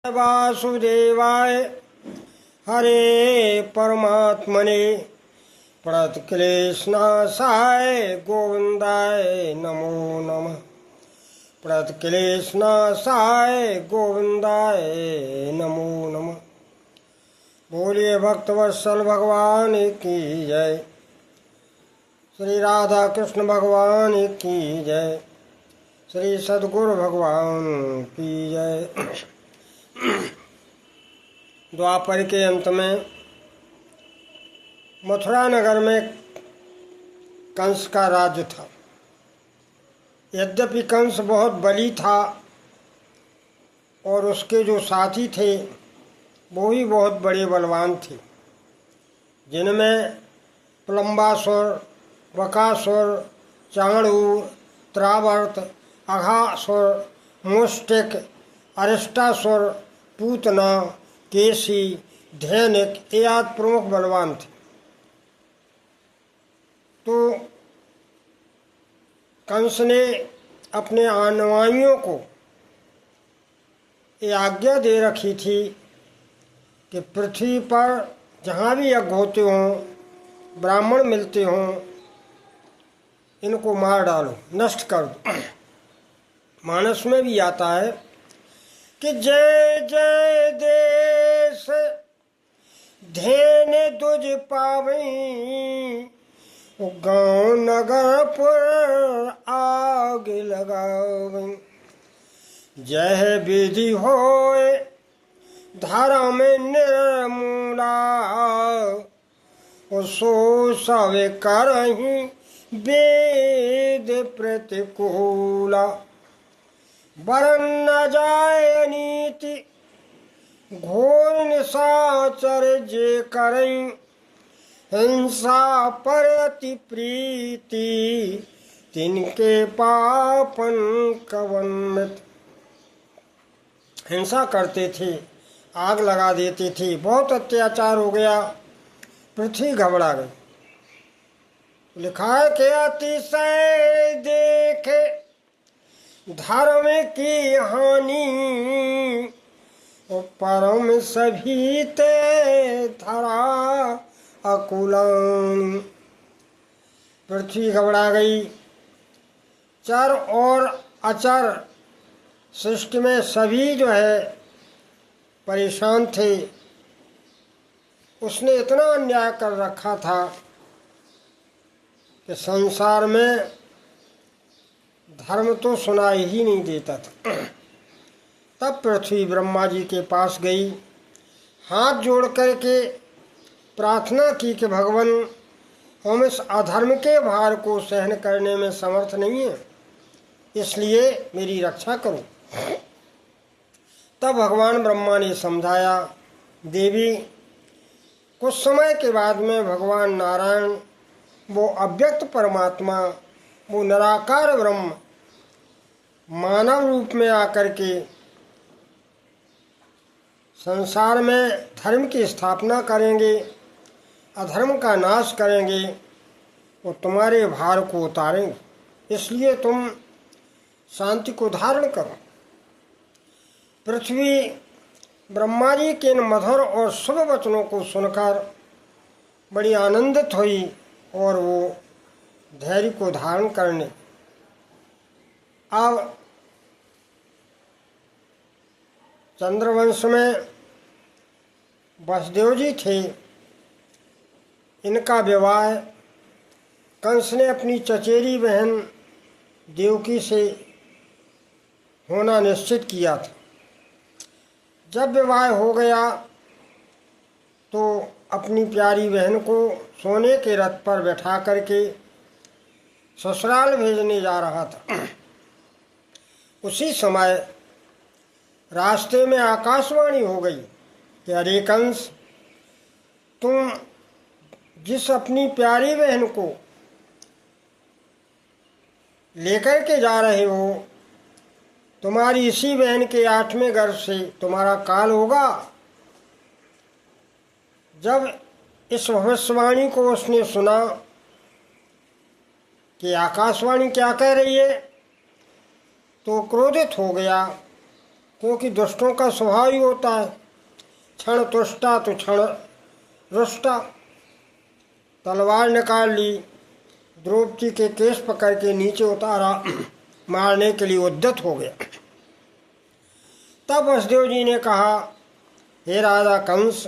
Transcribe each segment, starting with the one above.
वासुदेवाय हरे परमात्मने प्रणतक्लेशनाशाय गोविंदाय नमो नमः। प्रणतक्लेशनाशाय गोविंदाय नमो नमः। बोलिए भक्तवत्सल भगवान की जय। श्री राधा कृष्ण भगवान की जय। श्री सद्गुरु भगवान की जय। द्वापर के अंत में मथुरा नगर में कंस का राज्य था। यद्यपि कंस बहुत बली था और उसके जो साथी थे वो भी बहुत बड़े बलवान थे, जिनमें प्लम्बासुर, बकासुर, चाणूर, त्रावर्त, अघासुर, मुष्टिक, अरिष्टासुर, पूतना, केसी, धैनिक ये आदि प्रमुख बलवान थे। तो कंस ने अपने अनुयायियों को ये आज्ञा दे रखी थी कि पृथ्वी पर जहाँ भी यज्ञ होते हों, ब्राह्मण मिलते हों, इनको मार डालो, नष्ट कर दो। मानस में भी आता है कि जय जय देश धैन्य दुज पावई, गाँव नगर पर आग लगावई। जय विधि होए धर्म निर्मूला, सो सब करहि वेद प्रतिकूला। वरन न जाय नीति घोर निशाचर जे करई, हिंसा पर अति प्रीति तिनके पापन कवन मृत। हिंसा करते थे, आग लगा देते थे, बहुत अत्याचार हो गया, पृथ्वी घबरा गई। लिखा है कि अतिशय देखे धर्म की हानि, परम सभी ते धरा अकुलानी। पृथ्वी घबरा गई। चर और अचर सृष्टि में सभी जो है परेशान थे। उसने इतना अन्याय कर रखा था कि संसार में धर्म तो सुनाई ही नहीं देता था। तब पृथ्वी ब्रह्मा जी के पास गई, हाथ जोड़ कर के प्रार्थना की कि भगवान, हम इस अधर्म के भार को सहन करने में समर्थ नहीं है, इसलिए मेरी रक्षा करो। तब भगवान ब्रह्मा ने समझाया, देवी, कुछ समय के बाद में भगवान नारायण, वो अव्यक्त परमात्मा, वो निराकार ब्रह्म मानव रूप में आकर के संसार में धर्म की स्थापना करेंगे, अधर्म का नाश करेंगे, वो तुम्हारे भार को उतारेंगे, इसलिए तुम शांति को धारण करो। पृथ्वी ब्रह्मा जी के इन मधुर और शुभ वचनों को सुनकर बड़ी आनंदित हुई और वो धैर्य को धारण करने। अब चंद्रवंश में वसुदेव जी थे, इनका विवाह कंस ने अपनी चचेरी बहन देवकी से होना निश्चित किया था। जब विवाह हो गया तो अपनी प्यारी बहन को सोने के रथ पर बैठा करके ससुराल भेजने जा रहा था। उसी समय रास्ते में आकाशवाणी हो गई कि अरे कंस, तुम जिस अपनी प्यारी बहन को लेकर के जा रहे हो, तुम्हारी इसी बहन के 8वें गर्भ से तुम्हारा काल होगा। जब इस भविष्यवाणी को उसने सुना कि आकाशवाणी क्या कह रही है, तो क्रोधित हो गया क्योंकि दुष्टों का स्वभाव ही होता है, क्षण तुष्टा तो क्षण रुष्टा। तलवार निकाल ली, द्रौपदी के केस पकड़ के नीचे उतारा, मारने के लिए उद्यत हो गया। तब वसुदेव जी ने कहा, हे राजा कंस,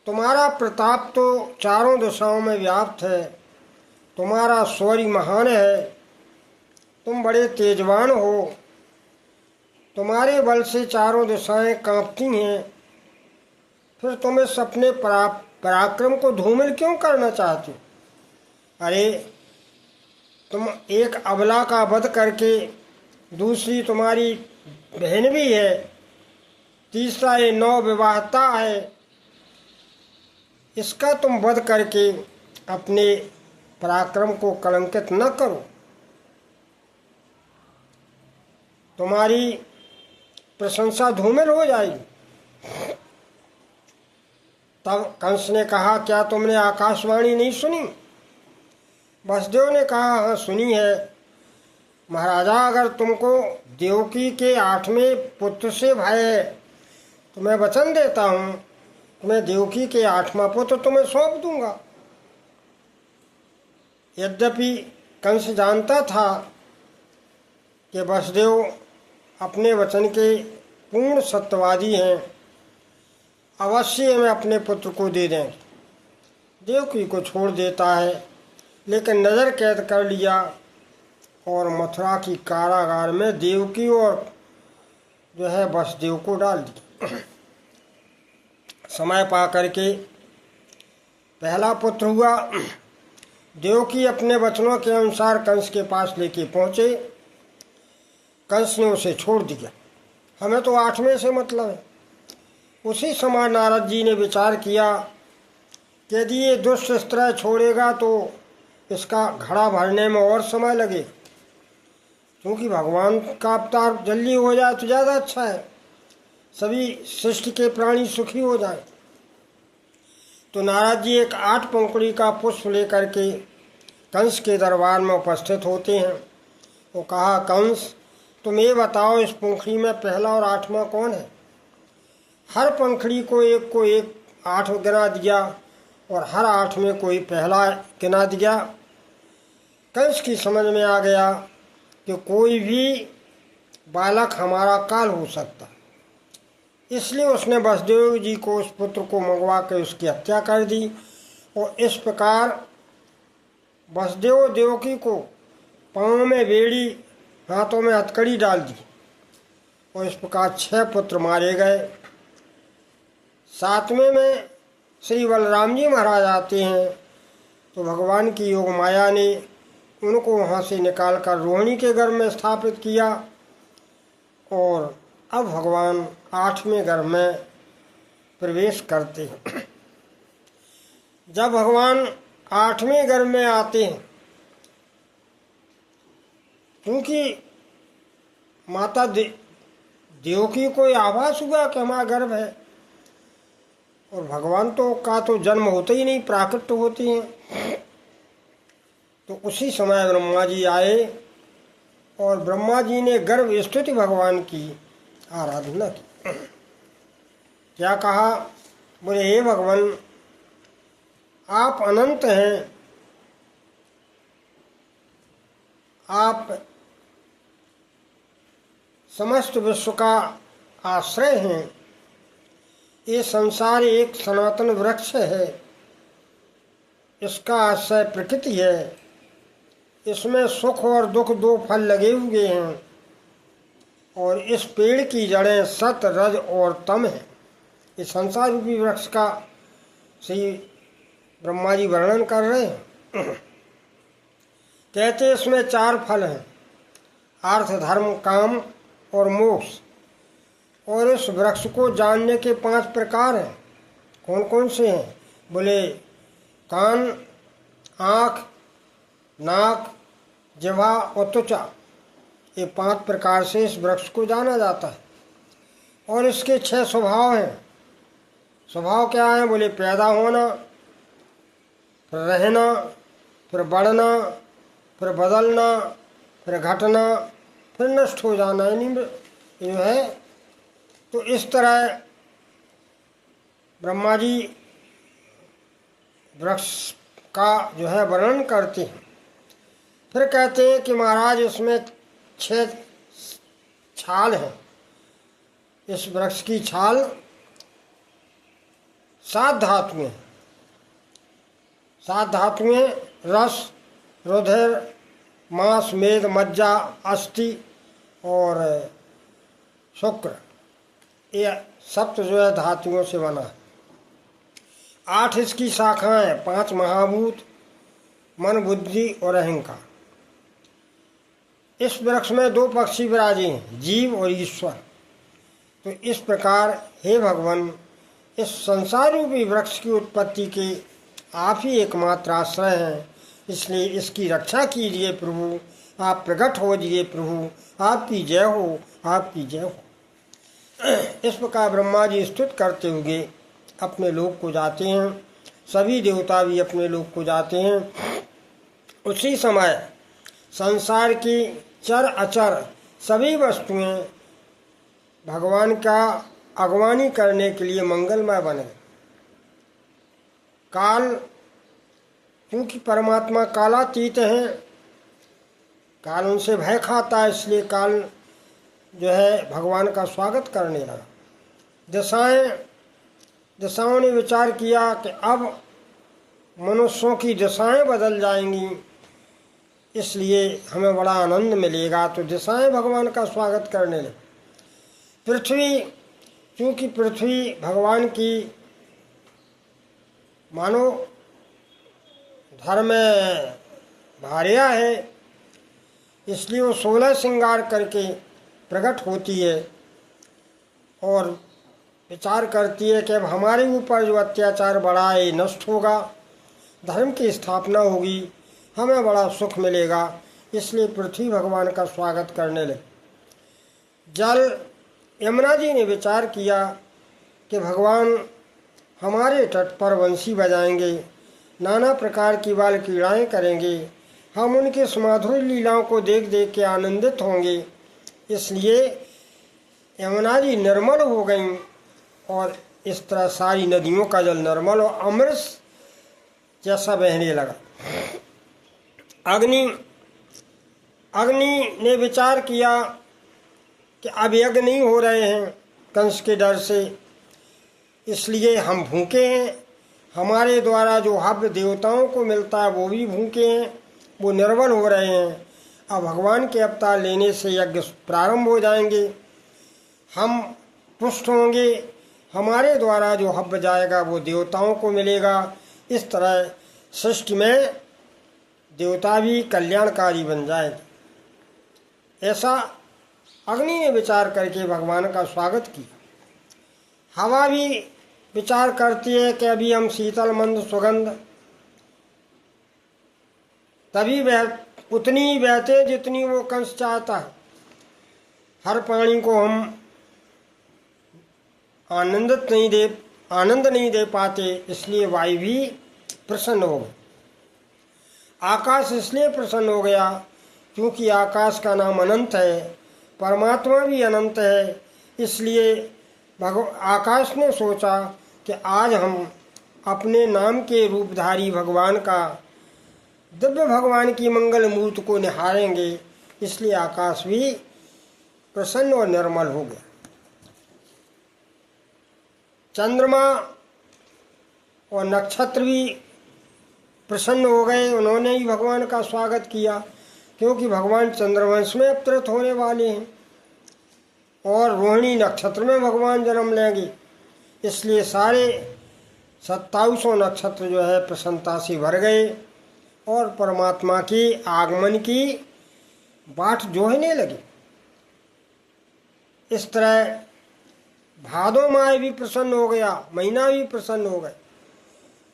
तुम्हारा प्रताप तो चारों दिशाओं में व्याप्त है, तुम्हारा शौर्य महान है, तुम बड़े तेजवान हो, तुम्हारे बल से चारों दिशाएं कांपती हैं, फिर तुम इस अपने पराक्रम को धूमिल क्यों करना चाहते हो? अरे, तुम एक अबला का वध करके, दूसरी तुम्हारी बहन भी है, तीसरा ये नौ विवाहता है, इसका तुम वध करके अपने पराक्रम को कलंकित न करो, तुम्हारी प्रशंसा धूमिल हो जाएगी। तब कंस ने कहा, क्या तुमने आकाशवाणी नहीं सुनी? वसुदेव ने कहा, हाँ सुनी है महाराजा। अगर तुमको देवकी के 8वें पुत्र से भय है तो मैं वचन देता हूँ, तुम्हें देवकी के 8वां पुत्र तुम्हें सौंप दूंगा। यद्यपि कंस जानता था कि वसुदेव अपने वचन के पूर्ण सत्यवादी हैं, अवश्य हमें अपने पुत्र को दे दें। देवकी को छोड़ देता है, लेकिन नज़र कैद कर लिया और मथुरा की कारागार में देवकी और जो है वसुदेव को डाल दिया। समय पा करके पहला पुत्र हुआ। देवकी अपने वचनों के अनुसार कंस के पास लेके पहुँचे। कंस ने उसे छोड़ दिया, हमें तो 8वें से मतलब है। उसी समय नारद जी ने विचार किया कि यदि ये दुष्ट इस तरह छोड़ेगा तो इसका घड़ा भरने में और समय लगे, क्योंकि भगवान का अवतार जल्दी हो जाए तो ज़्यादा अच्छा है, सभी सृष्टि के प्राणी सुखी हो जाए। तो नारद जी एक 8 पंखुड़ी का पुष्प लेकर के कंस के दरबार में उपस्थित होते हैं। वो कहा, कंस तुम ये बताओ, इस पंखुड़ी में पहला और 8वां कौन है? हर पंखुड़ी को एक 8 गिना दिया और हर 8 में कोई पहला गिना दिया। कंस की समझ में आ गया कि कोई भी बालक हमारा काल हो सकता, इसलिए उसने वसुदेव जी को उस पुत्र को मंगवा कर उसकी हत्या कर दी। और इस प्रकार वसुदेव देवकी को पाँव में बेड़ी, हाथों में हथकड़ी डाल दी और इस प्रकार 6 पुत्र मारे गए। 7वें में श्री बलराम जी महाराज आते हैं, तो भगवान की योग माया ने उनको वहाँ से निकालकर रोहिणी के गर्भ में स्थापित किया और अब भगवान 8वें गर्भ में प्रवेश करते हैं। जब भगवान 8वें गर्भ में आते हैं, क्योंकि माता देवकी को आभास हुआ कि हमारा गर्भ है, और भगवान का तो जन्म होता ही नहीं, प्राकट्य होती हैं। तो उसी समय ब्रह्मा जी आए और ब्रह्मा जी ने गर्भ स्तुति भगवान की आराधना की। क्या कहा? बोले, हे भगवान, आप अनंत हैं, आप समस्त विश्व का आश्रय हैं। ये संसार एक सनातन वृक्ष है, इसका आश्रय प्रकृति है, इसमें सुख और दुख 2 फल लगे हुए हैं, और इस पेड़ की जड़ें सत, रज और तम हैं। इस संसार रूपी वृक्ष का श्री ब्रह्मा जी वर्णन कर रहे हैं। कहते इसमें 4 फल हैं, अर्थ, धर्म, काम और मोक्ष। और इस वृक्ष को जानने के 5 प्रकार हैं। कौन कौन से हैं? बोले, कान, आँख, नाक, जिह्वा और त्वचा, ये 5 प्रकार से इस वृक्ष को जाना जाता है। और इसके 6 स्वभाव हैं। स्वभाव क्या है? बोले, पैदा होना, फिर रहना, फिर बढ़ना, फिर बदलना, फिर घटना, फिर नष्ट हो जाना, यानी जो है। तो इस तरह ब्रह्मा जी वृक्ष का जो है वर्णन करते हैं। फिर कहते हैं कि महाराज इसमें 6 छाल हैं। इस वृक्ष की छाल 7 धातुएं, 7 धातुएं रस, रुधिर, मांस, मेद, मज्जा, अस्थि और शुक्र, ये सप्त जो है धातुओं से बना है। 8 इसकी शाखाएं, 5 महाभूत, मन, बुद्धि और अहंकार। इस वृक्ष में 2 पक्षी विराजे हैं, जीव और ईश्वर। तो इस प्रकार हे भगवान, इस संसार रूपी वृक्ष की उत्पत्ति के आप ही एकमात्र आश्रय हैं, इसलिए इसकी रक्षा कीजिए प्रभु, आप प्रकट हो जाइए प्रभु, आपकी जय हो, आपकी जय हो। इस प्रकार ब्रह्मा जी स्तुति करते हुए अपने लोक को जाते हैं। सभी देवता भी अपने लोक को जाते हैं। उसी समय संसार की चर अचर सभी वस्तुएं भगवान का अगवानी करने के लिए मंगलमय बने। काल, क्योंकि परमात्मा कालातीत हैं, काल उनसे भय खाता है, इसलिए काल जो है भगवान का स्वागत करने लगा। दिशाओं ने विचार किया कि अब मनुष्यों की दिशाएं बदल जाएंगी, इसलिए हमें बड़ा आनंद मिलेगा। तो दिशाएं भगवान का स्वागत करने लगे। पृथ्वी, क्योंकि पृथ्वी भगवान की मानो धर्म भार्या है, इसलिए वो 16 श्रृंगार करके प्रकट होती है और विचार करती है कि अब हमारे ऊपर जो अत्याचार बढ़ा है नष्ट होगा, धर्म की स्थापना होगी, हमें बड़ा सुख मिलेगा, इसलिए पृथ्वी भगवान का स्वागत करने लगे। जल, यमुना जी ने विचार किया कि भगवान हमारे तट पर बंसी बजाएंगे, नाना प्रकार की बाल क्रीड़ाएँ करेंगे, हम उनके सुमाधुर लीलाओं को देख देख के आनंदित होंगे, इसलिए यमुना जी निर्मल हो गईं और इस तरह सारी नदियों का जल निर्मल और अमृत जैसा बहने लगा। अग्नि ने विचार किया कि अब यज्ञ नहीं हो रहे हैं कंस के डर से, इसलिए हम भूखे हैं, हमारे द्वारा जो हव्य देवताओं को मिलता है वो भी भूखे हैं, वो निर्बल हो रहे हैं। अब भगवान के अवतार लेने से यज्ञ प्रारंभ हो जाएंगे, हम पुष्ट होंगे, हमारे द्वारा जो हव्य जाएगा वो देवताओं को मिलेगा। इस तरह सृष्टि में देवता भी कल्याणकारी बन जाएंगे। ऐसा अग्नि ने विचार करके भगवान का स्वागत किया। हवा भी विचार करती है कि अभी हम शीतल मंद सुगंध तभी उतनी ही बहते जितनी वो कंस चाहता है। हर प्राणी को हम आनंद नहीं दे पाते, इसलिए वायु भी प्रसन्न हो गया। आकाश इसलिए प्रसन्न हो गया क्योंकि आकाश का नाम अनंत है, परमात्मा भी अनंत है, इसलिए आकाश ने सोचा कि आज हम अपने नाम के रूपधारी भगवान का, दिव्य भगवान की मंगल मूर्ति को निहारेंगे, इसलिए आकाश भी प्रसन्न और निर्मल हो गया। चंद्रमा और नक्षत्र भी प्रसन्न हो गए, उन्होंने ही भगवान का स्वागत किया क्योंकि भगवान चंद्रवंश में अवतरित होने वाले हैं और रोहिणी नक्षत्र में भगवान जन्म लेंगे, इसलिए सारे 2700 नक्षत्र जो है प्रसन्नता से भर गए और परमात्मा के आगमन की बाट जोहने लगे। इस तरह भादो माह भी प्रसन्न हो गया, महीना भी प्रसन्न हो गए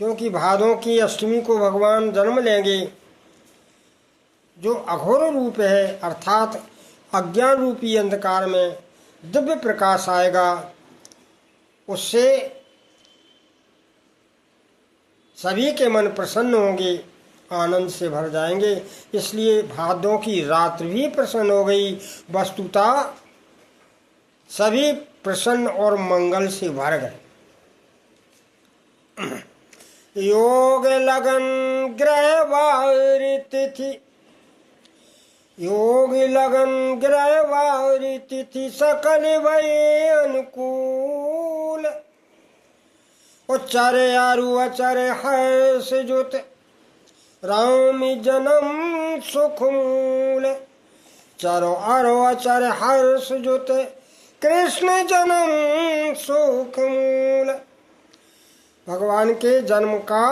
क्योंकि भादों की अष्टमी को भगवान जन्म लेंगे। जो अघोर रूप है अर्थात अज्ञान रूपी अंधकार में दिव्य प्रकाश आएगा, उससे सभी के मन प्रसन्न होंगे, आनंद से भर जाएंगे, इसलिए भादों की रात्रि भी प्रसन्न हो गई। वस्तुतः सभी प्रसन्न और मंगल से भर गए। योग लगन ग्रह वारी तिथि, योग लगन ग्रह वारी तिथि सकल भये अनुकूल। उच्चर आरु अचर हर्ष जुत राम जन्म सुख मूल। चरो अरो अचर हर्ष जुत कृष्ण जन्म सुख मूल। भगवान के जन्म का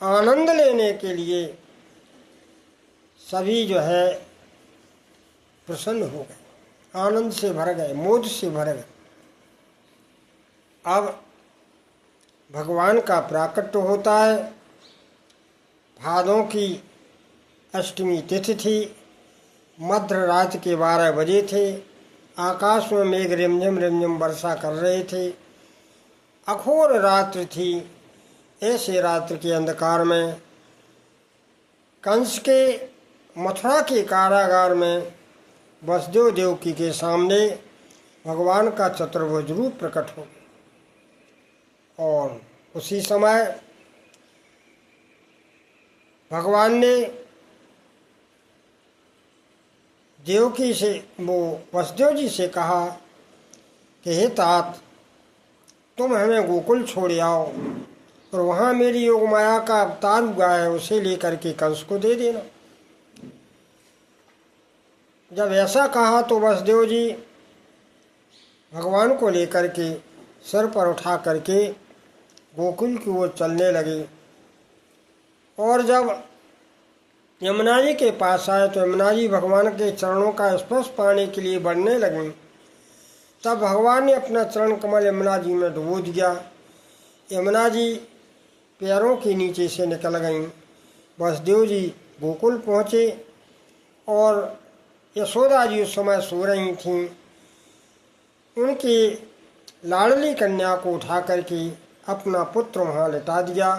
आनंद लेने के लिए सभी जो है प्रसन्न हो गए, आनंद से भर गए, मोद से भर गए। अब भगवान का प्राकट्य होता है। भादों की अष्टमी तिथि थी, मध्य रात के 12 बजे थे। आकाश में मेघ रिमझिम रिमझिम वर्षा कर रहे थे। अघोर रात्रि थी। ऐसे रात्रि के अंधकार में कंस के मथुरा के कारागार में वसुदेव देवकी के सामने भगवान का चतुर्भुज रूप प्रकट हो गया। और उसी समय भगवान ने देवकी से, वो वसुदेव जी से कहा कि हे तात, तुम हमें गोकुल छोड़ आओ और वहाँ मेरी योग माया का अवतार हुआ है, उसे लेकर के कंस को दे देना। जब ऐसा कहा तो वसुदेव जी भगवान को लेकर के सर पर उठा करके गोकुल की ओर चलने लगे। और जब यमुना जी के पास आए तो यमुना जी भगवान के चरणों का स्पर्श पाने के लिए बढ़ने लगे। तब भगवान ने अपना चरण कमल यमुना जी में डुबो दिया। यमुना जी पैरों के नीचे से निकल गईं। वसुदेव जी गोकुल पहुँचे और यशोदा जी उस समय सो रही थीं। उनकी लाडली कन्या को उठा करके अपना पुत्र वहाँ लिटा दिया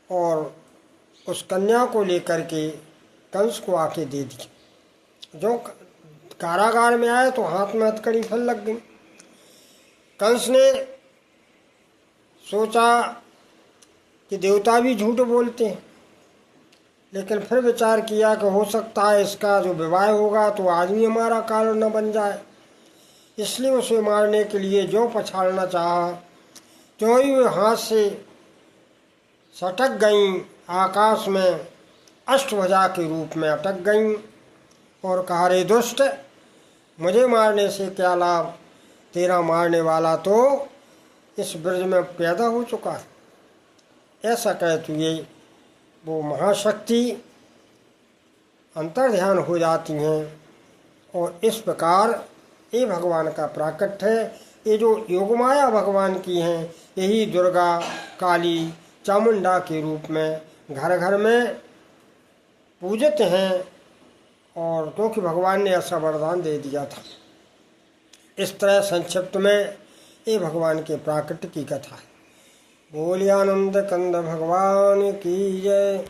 और उस कन्या को लेकर के कंस को आके दे दी। जो कारागार में आए तो हाथ में हथकड़ी फल लग गई। कंस ने सोचा कि देवता भी झूठ बोलते हैं, लेकिन फिर विचार किया कि हो सकता है इसका जो विवाह होगा तो आदमी हमारा कारण न बन जाए। इसलिए उसे मारने के लिए जो पछाड़ना चाहा, त्यों ही वे हाथ से सटक गईं, आकाश में अष्टभुजा के रूप में अटक गईं और कहा, रे दुष्ट, मुझे मारने से क्या लाभ, तेरा मारने वाला तो इस ब्रज में पैदा हो चुका है। ऐसा कहते हुए वो महाशक्ति अंतर्ध्यान हो जाती हैं। और इस प्रकार ये भगवान का प्राकट्य है। ये जो योगमाया भगवान की हैं, यही दुर्गा, काली, चामुंडा के रूप में घर घर में पूजित हैं। और क्योंकि भगवान ने ऐसा वरदान दे दिया था। इस तरह संक्षिप्त में ये भगवान के प्राकट्य की कथा है। बोलिए आनंद कंद भगवान की जय।